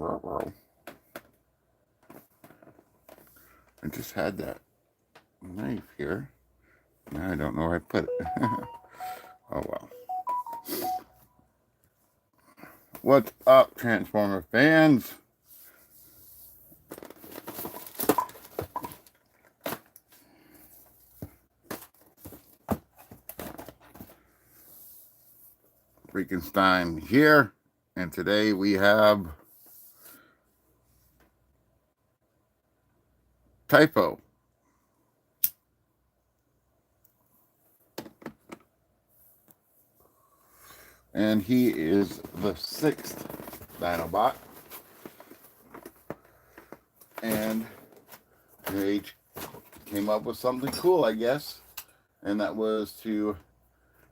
I just had that knife here. Now I don't know where I put it. Oh well. What's up, Transformer fans? Freakenstein here, and today we have Typho. And he is the 6th dinobot. And Newage came up with something cool, I guess. And that was to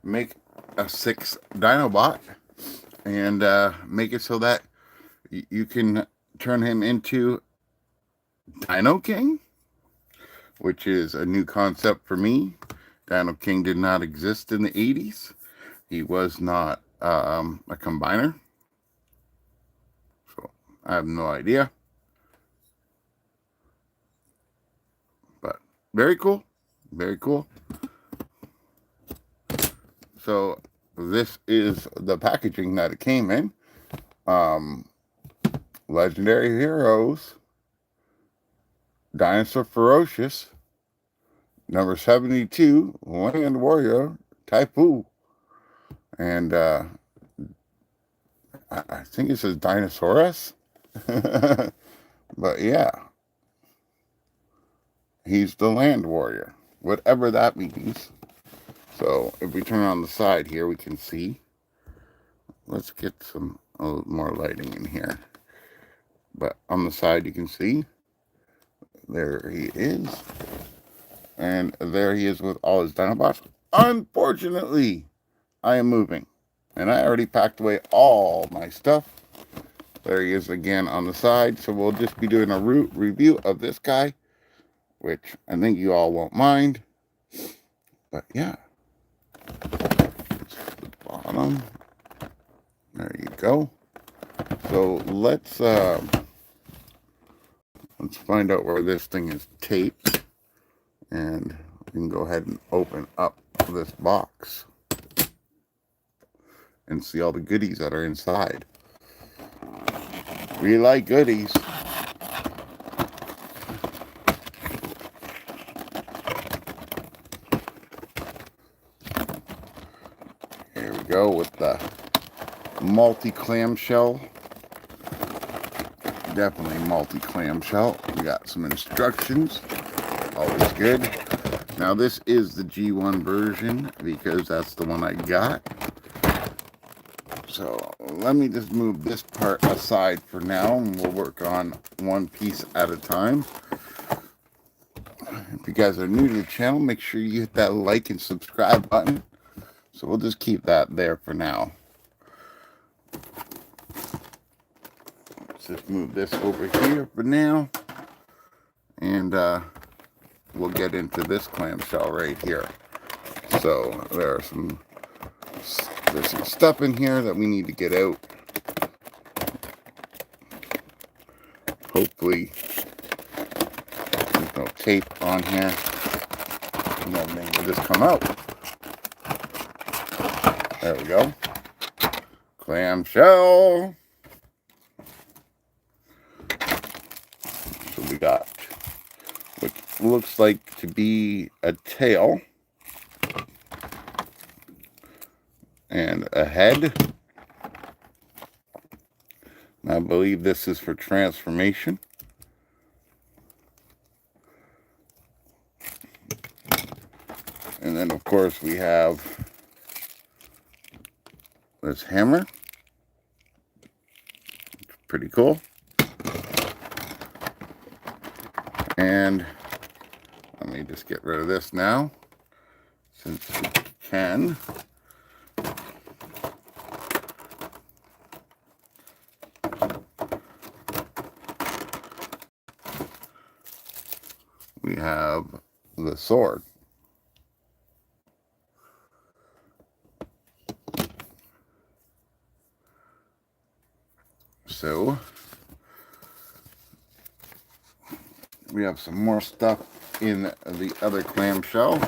make a 6th dinobot and make it so that you can turn him into Dino King, which is a new concept for me. Dino King did not exist in the 80s. He was not a combiner. So I have no idea. But very cool. Very cool. So this is the packaging that it came in. Legendary Heroes, Dinosaur Ferocious, number 72, Land Warrior, Typho. And I think it says Dinosaurus. But yeah, he's the Land Warrior, whatever that means. So if we turn on the side here, we can see. Let's get some more lighting in here. But on the side, you can see. There he is. And there he is with all his Dinobots. Unfortunately, I am moving. And I already packed away all my stuff. There he is again on the side. So we'll just be doing a review of this guy, which I think you all won't mind. But yeah. The bottom. There you go. So let's find out where this thing is taped. And we can go ahead and open up this box and see all the goodies that are inside. We like goodies. Here we go with the multi-clamshell. Definitely multi-clamshell. We got some instructions. Always good. Now this is the G1 version because that's the one I got. So let me just move this part aside for now, and we'll work on one piece at a time. If you guys are new to the channel, make sure you hit that like and subscribe button. So we'll just keep that there for now. Let's just move this over here for now. And we'll get into this clamshell right here. So there's some stuff in here that we need to get out. Hopefully there's no tape on here, and everything will just come out. There we go. Clamshell. So we got what looks like to be a tail and a head. I believe this is for transformation. And then, of course, we have this hammer. Pretty cool. And let me just get rid of this now, since we can. We have the sword. So We have some more stuff in the other clamshell.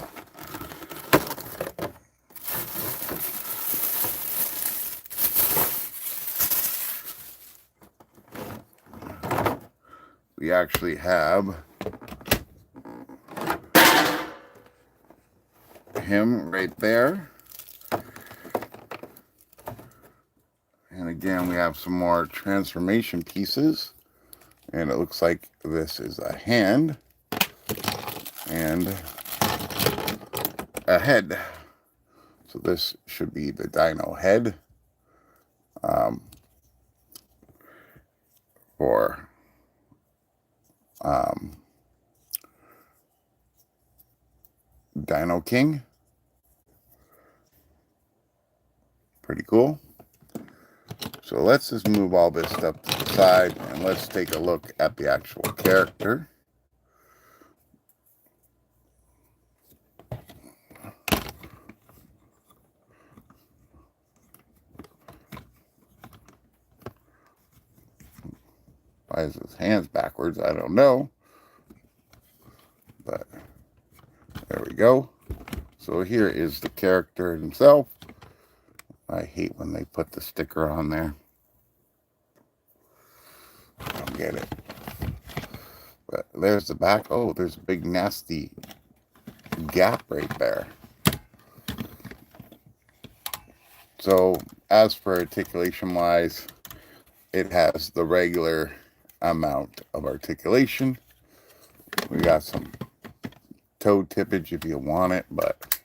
We actually have him right there. And again, we have some more transformation pieces. And it looks like this is a hand and a head. So this should be the dino head for Dino King. Pretty cool. So let's just move all this stuff to the side and let's take a look at the actual character. Why is his hands backwards? I don't know. But there we go. So here is the character himself. I hate when they put the sticker on there. I don't get it. But there's the back. Oh, there's a big nasty gap right there. So as for articulation wise, it has the regular amount of articulation. We got some toe tippage if you want it, but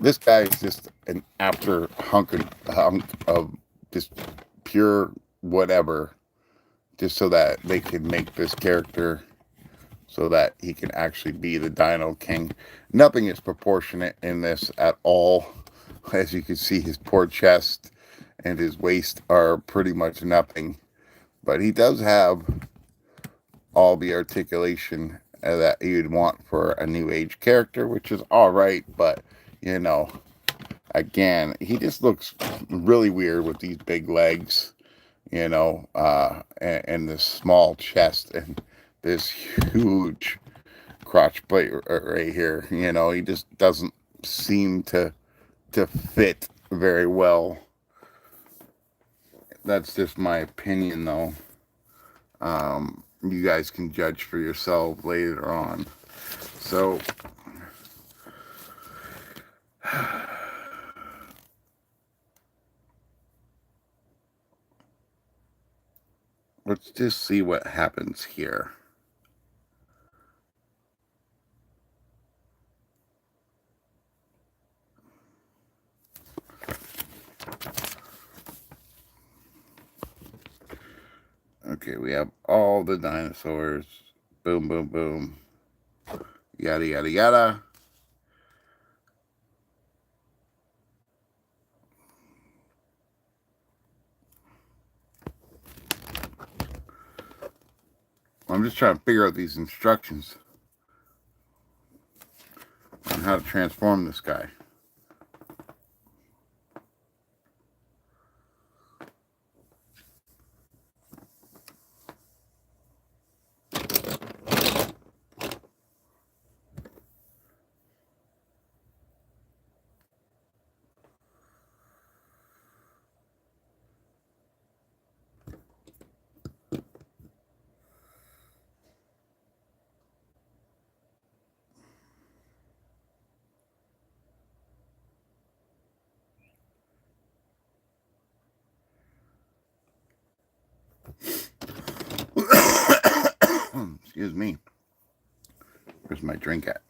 this guy is just an after hunk of just pure whatever, just so that they can make this character so that he can actually be the Dino King. Nothing is proportionate in this at all. As you can see, his poor chest and his waist are pretty much nothing. But he does have all the articulation that you'd want for a New Age character, which is all right. But, you know, again, he just looks really weird with these big legs, you know, and this small chest and this huge crotch plate right here. You know, he just doesn't seem to fit very well. That's just my opinion, though. You guys can judge for yourself later on. So let's just see what happens here. Okay, we have all the dinosaurs. Boom, boom, boom. Yada, yada, yada. I'm just trying to figure out these instructions on how to transform this guy. Excuse me. Where's my drink at?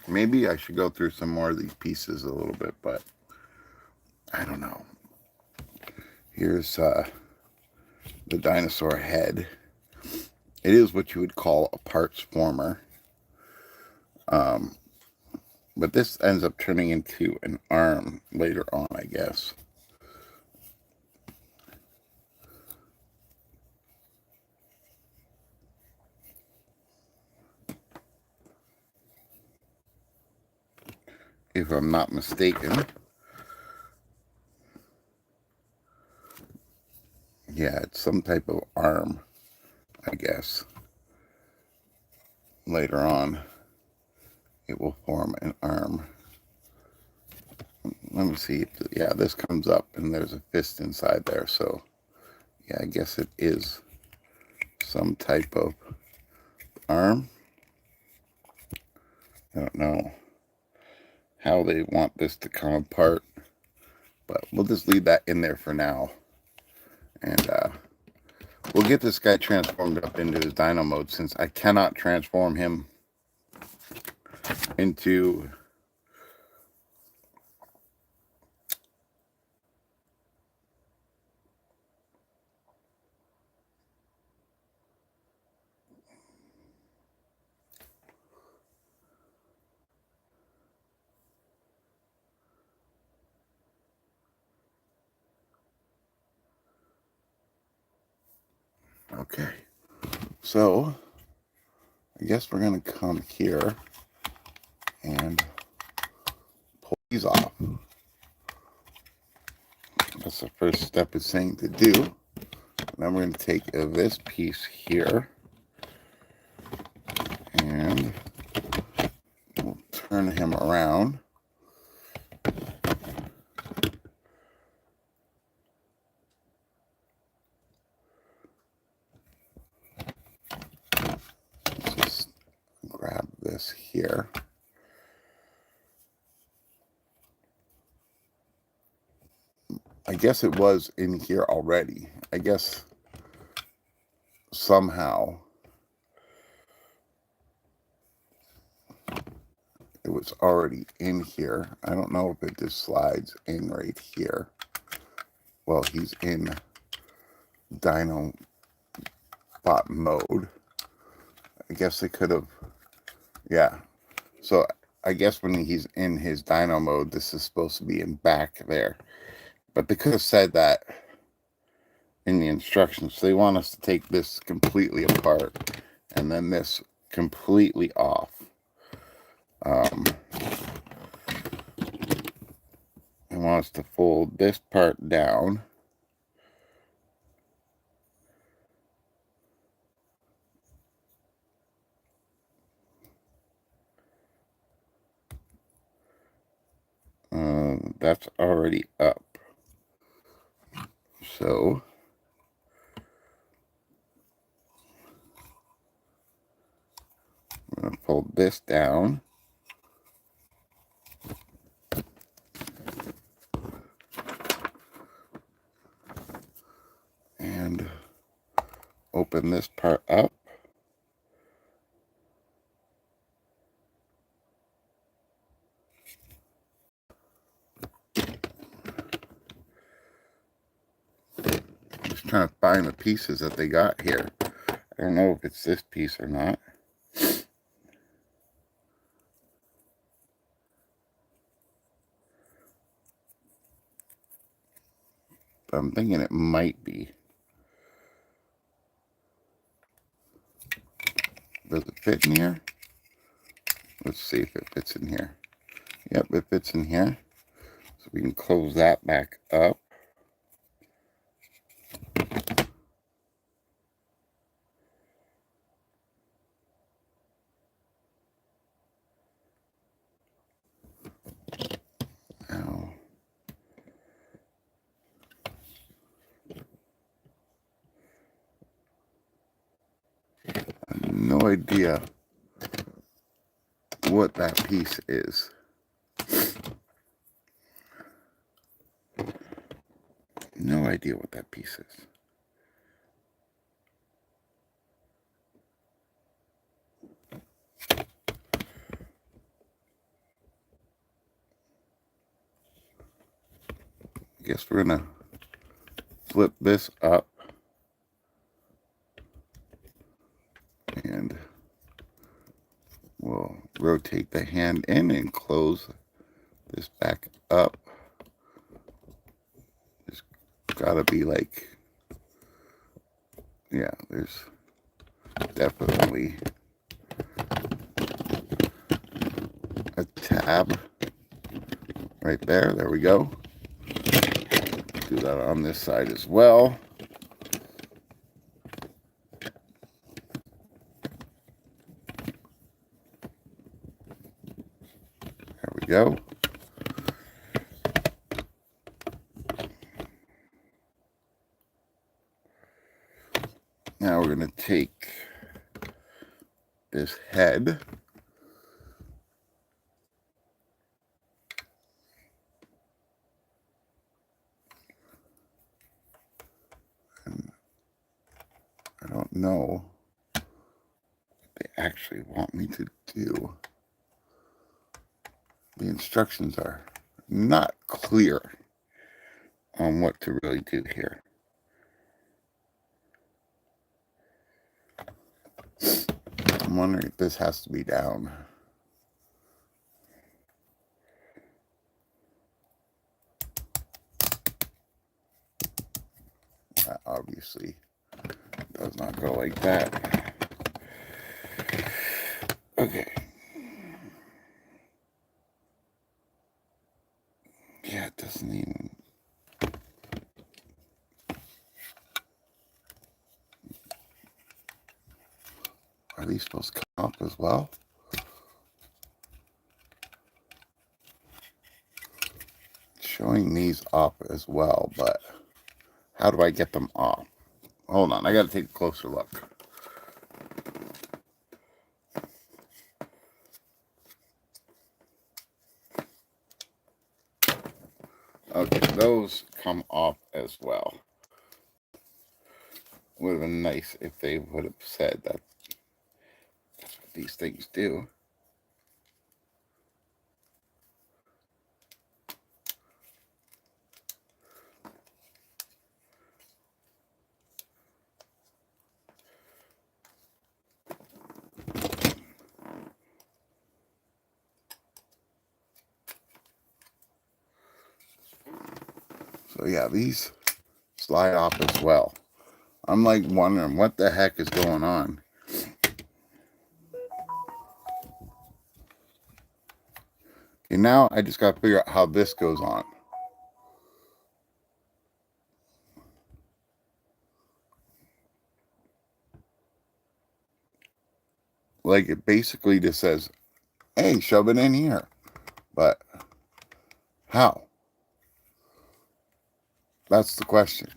Maybe I should go through some more of these pieces a little bit, but I don't know. Here's the dinosaur head. It is what you would call a parts former. But this ends up turning into an arm later on, I guess. if I'm not mistaken. Yeah, it's some type of arm, I guess. Later on, it will form an arm. Let me see. Yeah, this comes up and there's a fist inside there. So, yeah, I guess it is some type of arm. I don't know how they want this to come apart, but we'll just leave that in there for now. And we'll get this guy transformed up into his dino mode, since I cannot transform him into okay. So I guess we're gonna come here and pull these off. That's the first step it's saying to do. Then we're going to take this piece here and we'll turn him around. Just grab this here. I guess it was in here already. I guess somehow it was already in here. I don't know if it just slides in right here. Well, he's in dinobot mode. I guess they could have, yeah. So I guess when he's in his dino mode, this is supposed to be in back there. But they could have said that in the instructions. So they want us to take this completely apart and then this completely off. They want us to fold this part down. That's already up. So I'm going to fold this down. And open this part up. Just trying to find the pieces that they got here. I don't know if it's this piece or not. But I'm thinking it might be. Does it fit in here? Let's see if it fits in here. Yep, it fits in here. So we can close that back up. Now, I have no idea what that piece is. No idea what that piece is. I guess we're gonna flip this up and we'll rotate the hand in and close this back up. There's gotta be like, yeah, there's definitely a tab right there. There we go. Do that on this side as well. There we go. Now we're going to take this head. And I don't know what they actually want me to do. The instructions are not clear on what to really do here. I'm wondering if this has to be down. That obviously does not go like that. Okay. Yeah, it doesn't even... Are these supposed to come up as well? Showing these up as well, but how do I get them off? Hold on, I gotta take a closer look. Okay, those come off as well. Would have been nice if they would have said that that's what these things do. So yeah, these slide off as well. I'm like wondering what the heck is going on. Okay, now I just got to figure out how this goes on. Like, it basically just says, hey, shove it in here. But how? That's the question.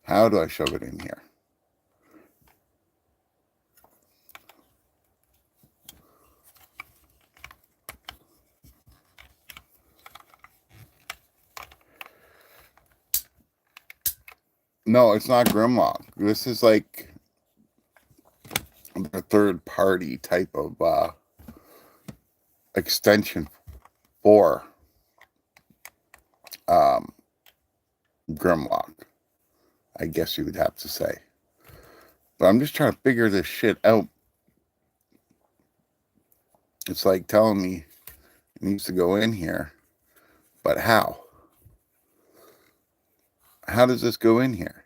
How do I shove it in here? No, it's not Grimlock. This is like the third party type of extension for Grimlock, I guess you would have to say. But I'm just trying to figure this shit out. It's like telling me it needs to go in here, but how? How does this go in here?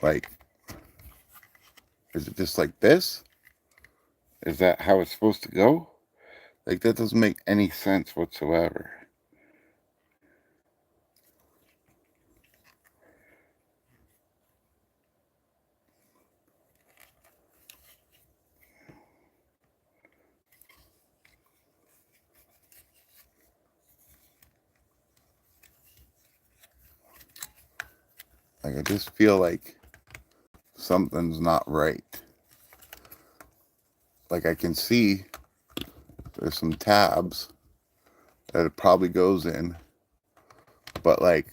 Like, is it just like this? Is that how it's supposed to go? Like, that doesn't make any sense whatsoever. Like, I just feel like something's not right. Like, I can see there's some tabs that it probably goes in, but like,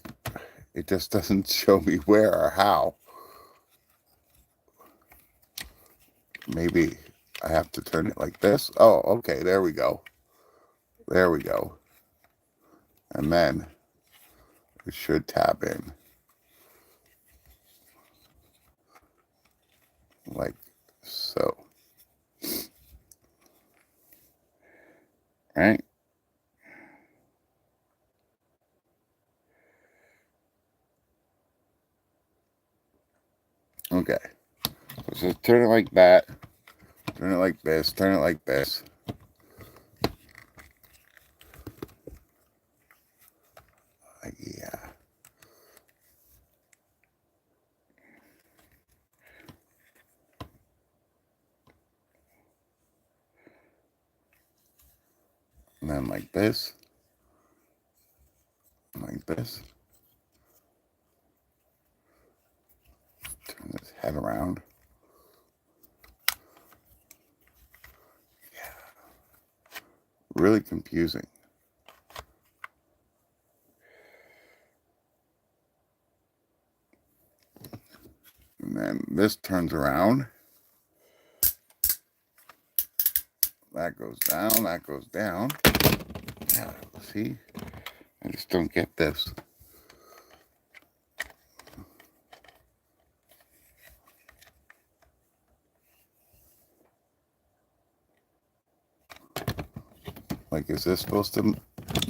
it just doesn't show me where or how. Maybe I have to turn it like this. Oh, okay, there we go. There we go. And then it should tab in. Like so. Right? Okay. So turn it like that. Turn it like this. Turn it like this. And then like this. Like this. Turn this head around. Yeah. Really confusing. And then this turns around. That goes down. That goes down. Yeah, see? I just don't get this. Like, is this supposed to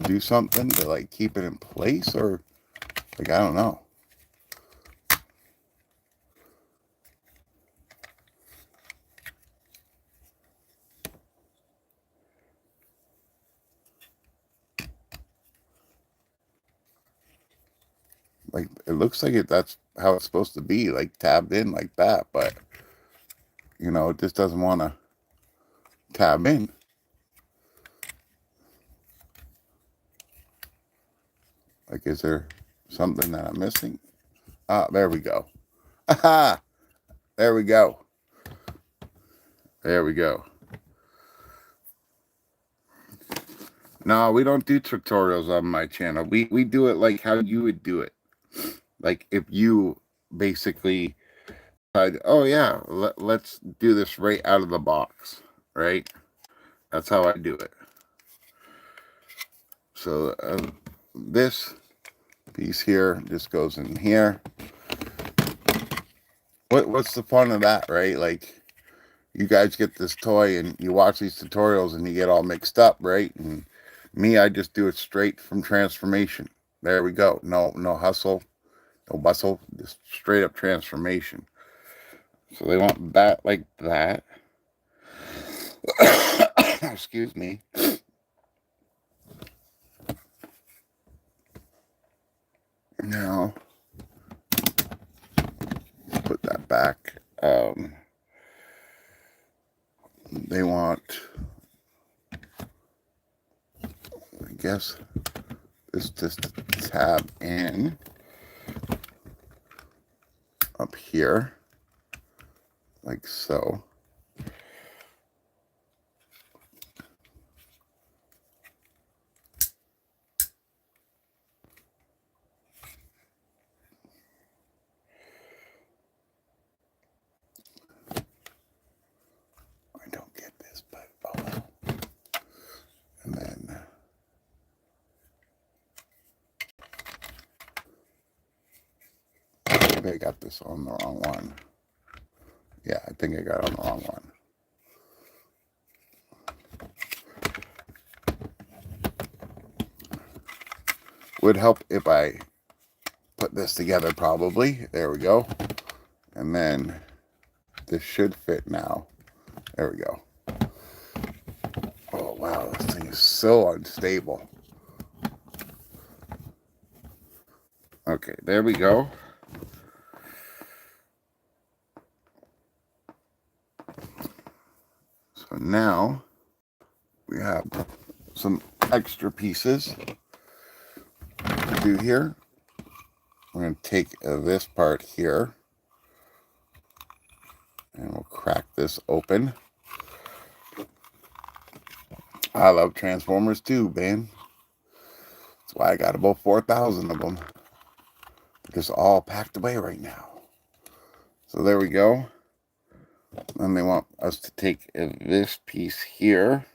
do something to, like, keep it in place? Or, like, I don't know. Like, it looks like that's how it's supposed to be, like, tabbed in like that. But, you know, it just doesn't want to tab in. Like, is there something that I'm missing? Ah, there we go. Aha! There we go. There we go. No, we don't do tutorials on my channel. We do it like how you would do it. Like if you basically said, oh yeah, let's do this right out of the box, right? That's how I do it. So this piece here just goes in here. What's the fun of that, right? Like, you guys get this toy and you watch these tutorials and you get all mixed up, right? And me, I just do it straight from transformation. There we go. No hustle, no bustle, just straight up transformation. So they want that like that. Excuse me. Now, put that back. They want, I guess, this just to tab in up here, like so. I don't get this, but oh well. And then maybe I got this on the wrong one. Yeah, I think I got it on the wrong one. Would help if I put this together probably. There we go. And then this should fit now. There we go. Oh wow, this thing is so unstable. Okay, there we go. So now we have some extra pieces to do here. We're going to take this part here and we'll crack this open. I love Transformers too, man. That's why I got about 4,000 of them. They're just all packed away right now. So there we go. Then they want us to take this piece here.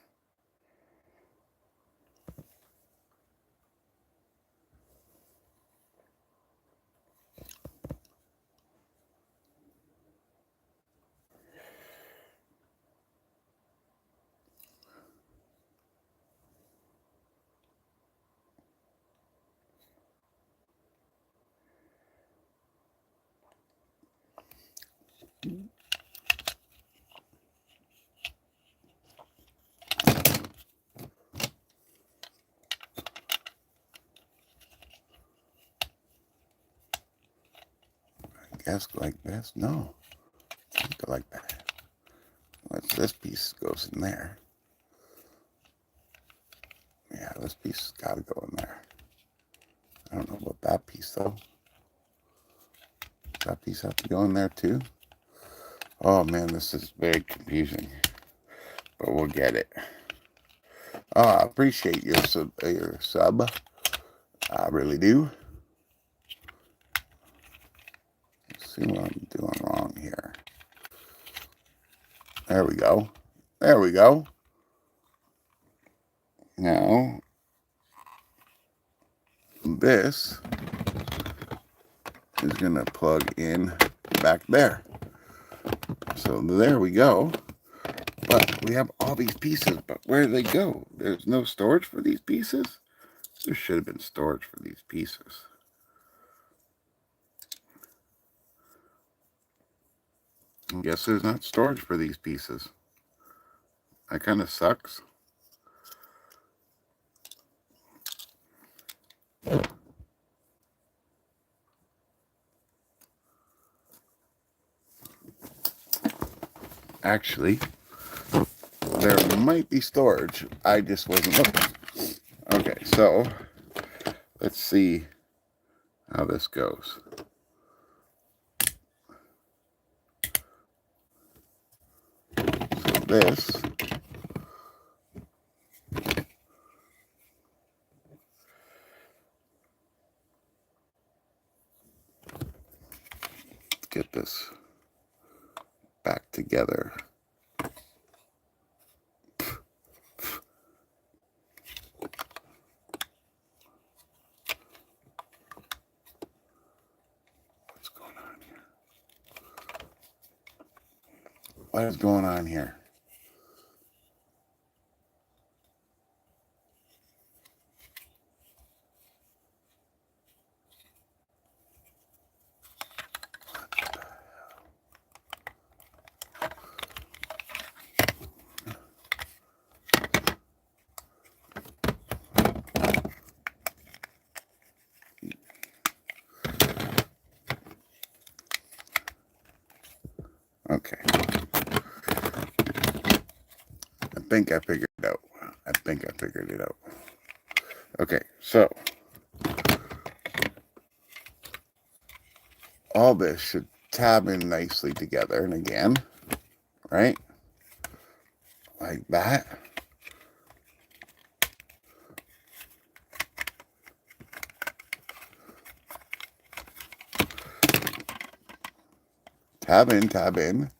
I guess like this. No, can't go like that. Let's this piece goes in there. this piece has got to go in there. I don't know about that piece, though. Does that piece have to go in there, too? Oh, man, this is very confusing. But we'll get it. Oh, I appreciate your sub. I really do. Let's see what I'm doing wrong here. There we go. There we go. Now, this is going to plug in back there. So there we go. But we have all these pieces, but where do they go? There's no storage for these pieces? There should have been storage for these pieces. I guess there's not storage for these pieces. That kind of sucks. Actually, there might be storage. I just wasn't looking. Okay, so let's see how this goes. So this get this back together. What's going on here? What is going on here? Okay. I think I figured it out. Okay, so all this should tab in nicely together, and again, right? Like that. Tab in,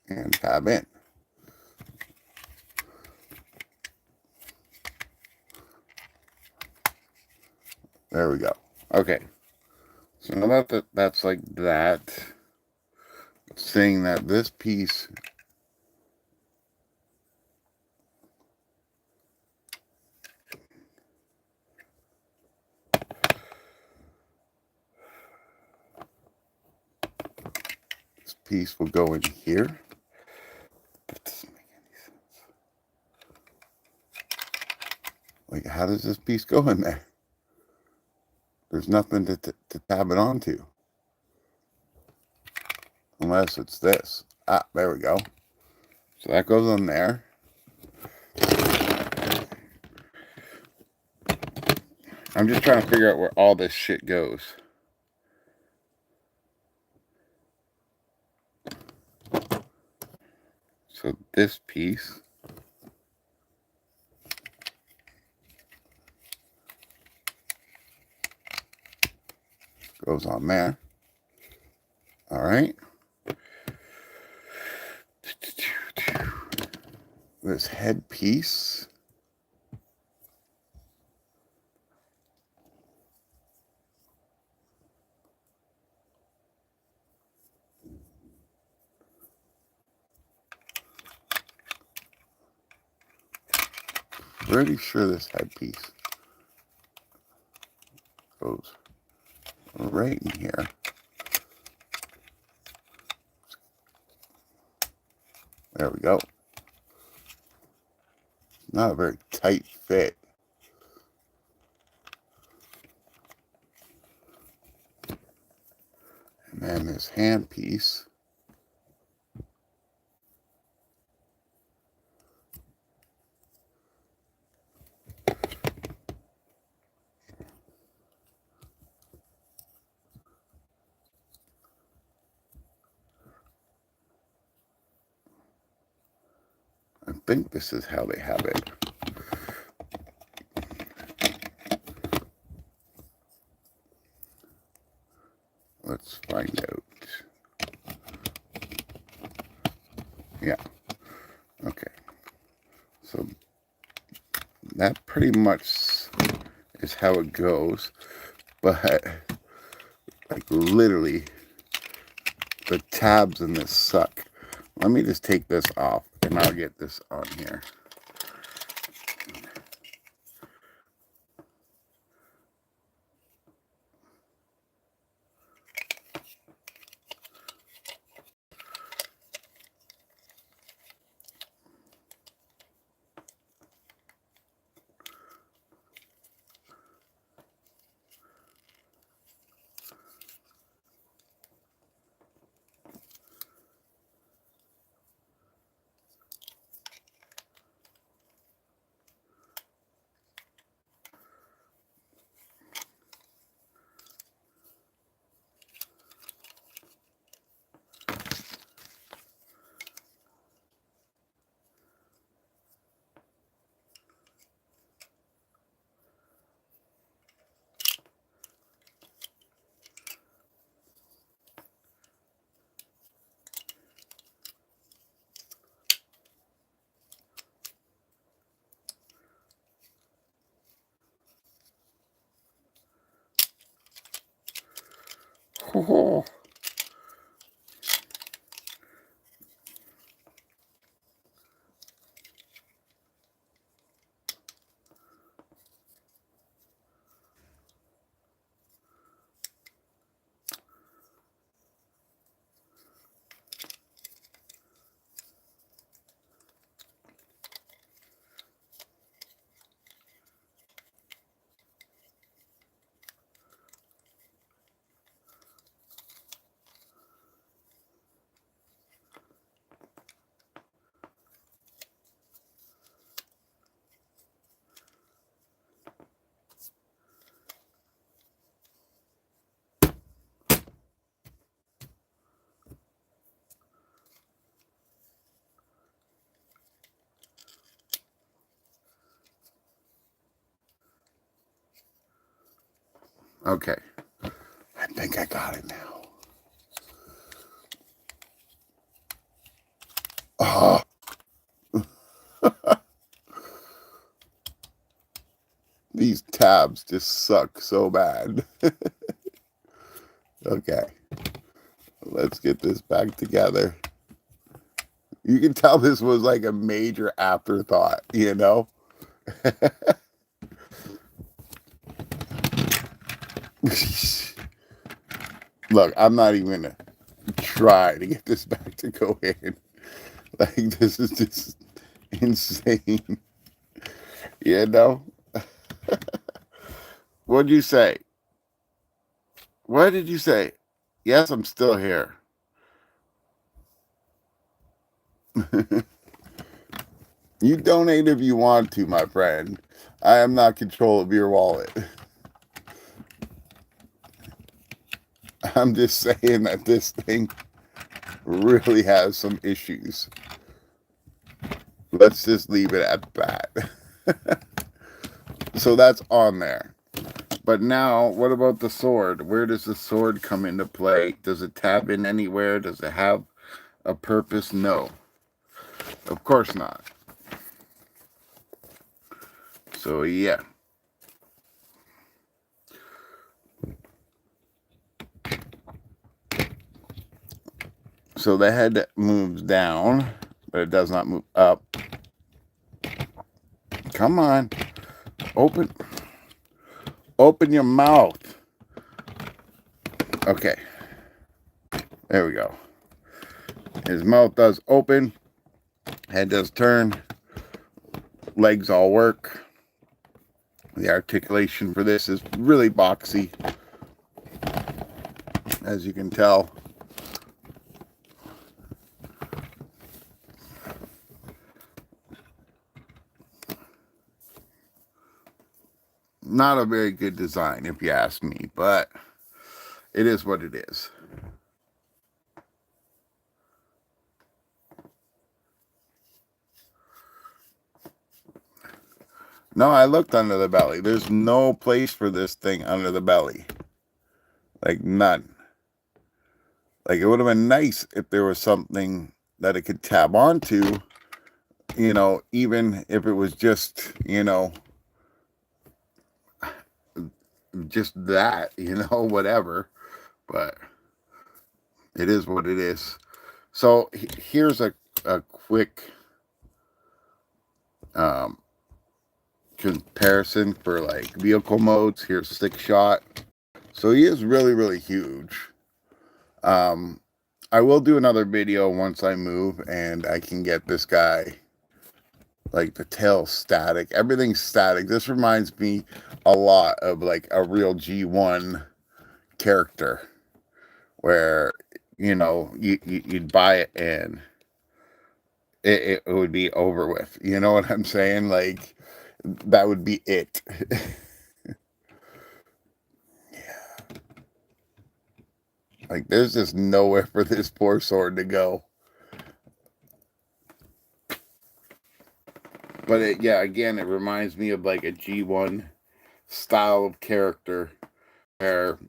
and tab in. There we go. Okay. So now that that's like that, it's saying that this piece will go in here. That doesn't make any sense. Like, how does this piece go in there? There's nothing to tab it onto. Unless it's this. Ah, there we go. So that goes on there. I'm just trying to figure out where all this shit goes. So this piece goes on there. All right. This head piece pretty sure this headpiece goes right in here. There we go. Not a very tight fit. And then this hand piece think this is how they have it. Let's find out. Yeah. Okay. So that pretty much is how it goes. But like literally the tabs in this suck. Let me just take this off and I'll get this on here. Oh. Okay. I think I got it now. Oh. These tabs just suck so bad. Okay. Let's get this back together. You can tell this was like a major afterthought, you know? Look, I'm not even gonna try to get this back to go in. Like, this is just insane. You know? What'd you say? What did you say? Yes, I'm still here. You donate if you want to, my friend. I am not control of your wallet. I'm just saying that this thing really has some issues. Let's just leave it at that. So that's on there. But now, what about the sword? Where does the sword come into play? Does it tab in anywhere? Does it have a purpose? No. Of course not. So, yeah. So the head moves down, but it does not move up. Come on. Open your mouth. Okay. There we go. His mouth does open. Head does turn. Legs all work. The articulation for this is really boxy, as you can tell. Not a very good design, if you ask me, but it is what it is. No, I looked under the belly. There's no place for this thing under the belly. Like, none. Like, it would have been nice if there was something that it could tab onto, you know, even if it was just, you know, just that, you know, whatever. But it is what it is. So here's a quick comparison for like vehicle modes. Here's stick shot. So he is really, really huge. I will do another video once I move and I can get this guy, like the tail static. Everything's static. This reminds me a lot of like a real G1 character where, you know, you'd buy it and it would be over with. You know what I'm saying? Like, that would be it. Like, there's just nowhere for this poor sword to go. But yeah, again, it reminds me of like a G1 style of character where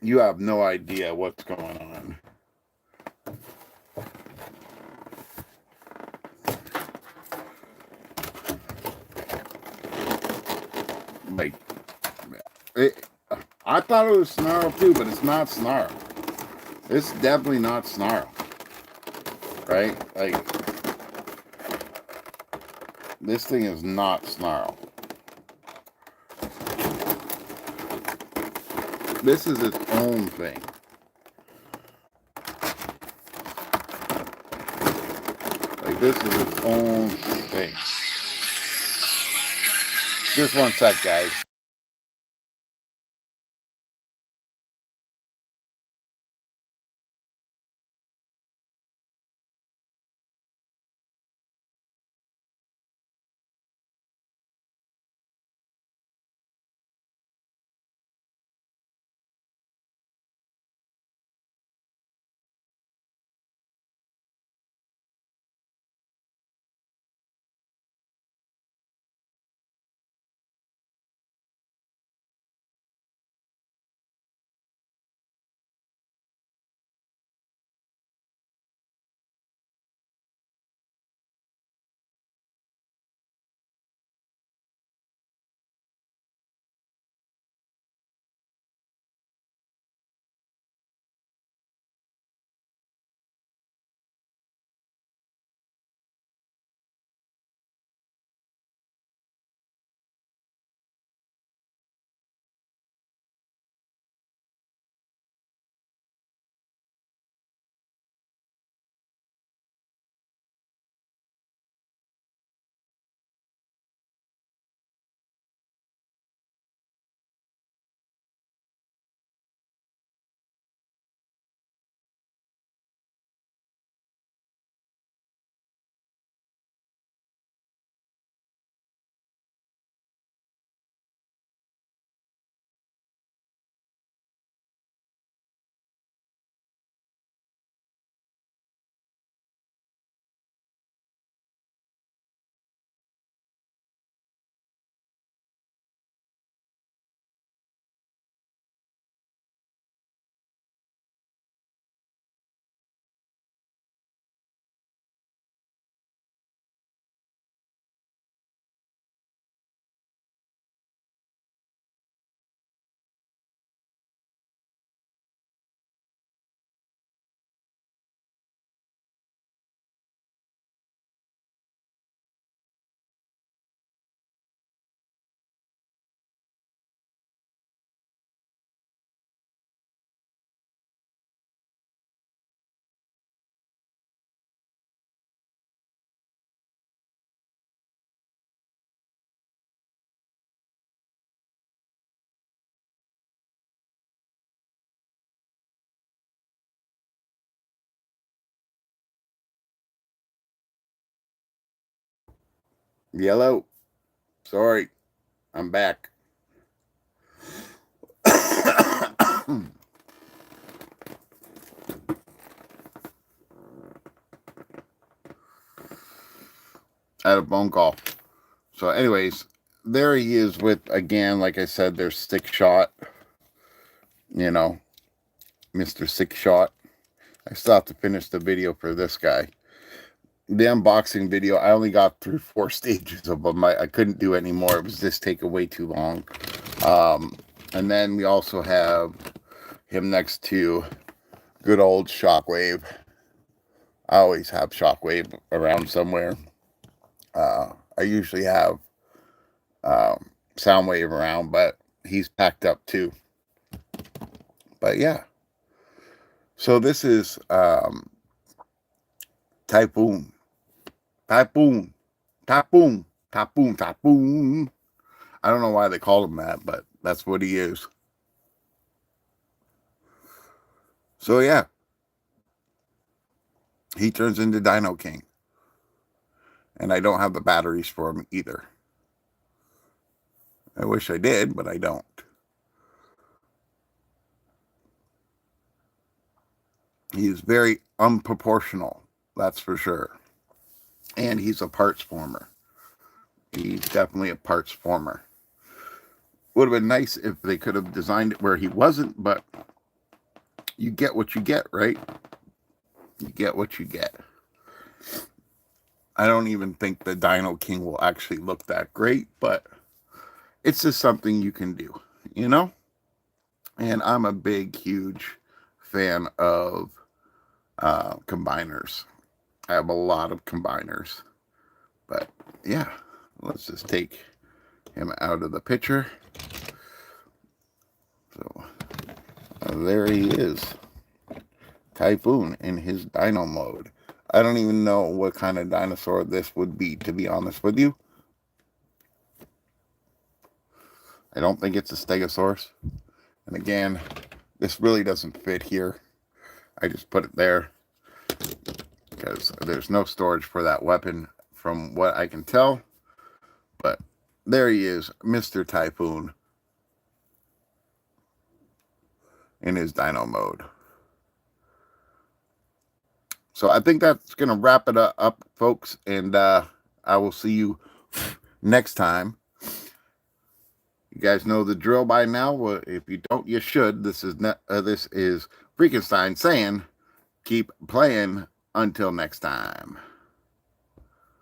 you have no idea what's going on. Like, I thought it was Snarl too, but it's not Snarl. It's definitely not Snarl. Right? Like, this thing is not Snarl. This is its own thing. Like, this is its own thing. Just one sec, guys. Yellow. Sorry. I'm back. I had a phone call. So anyways, there he is with, again, like I said, there's Six Shot, you know, Mr. Six Shot. I still have to finish the video for this guy. The unboxing video, I only got through 4 stages of them. I couldn't do any more. It was just taking way too long. And then we also have him next to good old Shockwave. I always have Shockwave around somewhere. I usually have Soundwave around, but he's packed up too. But yeah. So this is Typhoon. Typhoon. Typhoon. Typhoon. Typhoon. I don't know why they call him that, but that's what he is. So yeah. He turns into Dino King. And I don't have the batteries for him either. I wish I did, but I don't. He is very unproportional, that's for sure. And he's a parts former. He's definitely a parts former. Would have been nice if they could have designed it where he wasn't, but you get what you get, right? You get what you get. I don't even think the Dino King will actually look that great, but it's just something you can do, you know? And I'm a big, huge fan of combiners. I have a lot of combiners. But yeah, let's just take him out of the picture. So there he is. Typhoon in his dino mode. I don't even know what kind of dinosaur this would be, to be honest with you. I don't think it's a Stegosaurus. And again, this really doesn't fit here. I just put it there because there's no storage for that weapon from what I can tell. But there he is, Mr. Typhoon in his dino mode. So I think that's going to wrap it up, folks. And I will see you next time. You guys know the drill by now. Well, if you don't, you should. This is Freakenstein saying, keep playing until next time.